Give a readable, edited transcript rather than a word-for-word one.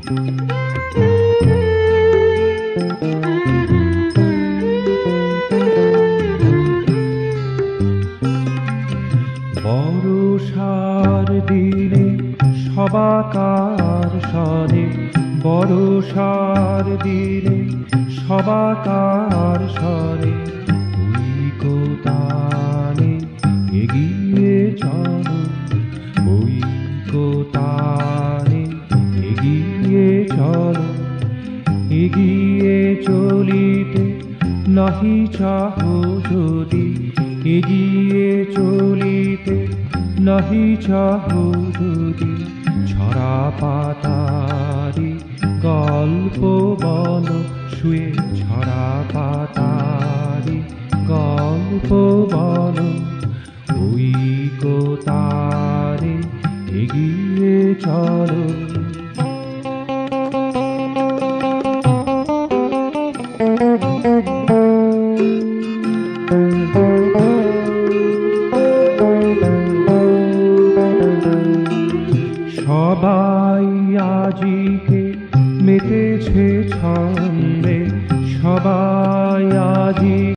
বর্ষার দিনে সবাকার সনে, বর্ষার দিনে সবাকার সনে, ঐকতানে এগিয়ে চলো, ঐকতানে এগিয়ে চলো। এগিয়ে চলিতে নাহি চাহো যদি, এগিয়ে চলিতে নাহি চাহো যদি, ছড়া পাতারি গল্প বলো শুয়ে, ছড়া পাতারি গল্প বলো। ঐকতানে এগিয়ে চলো। সবাই আজিকে মেতেছে ছন্দে, সবাই আজি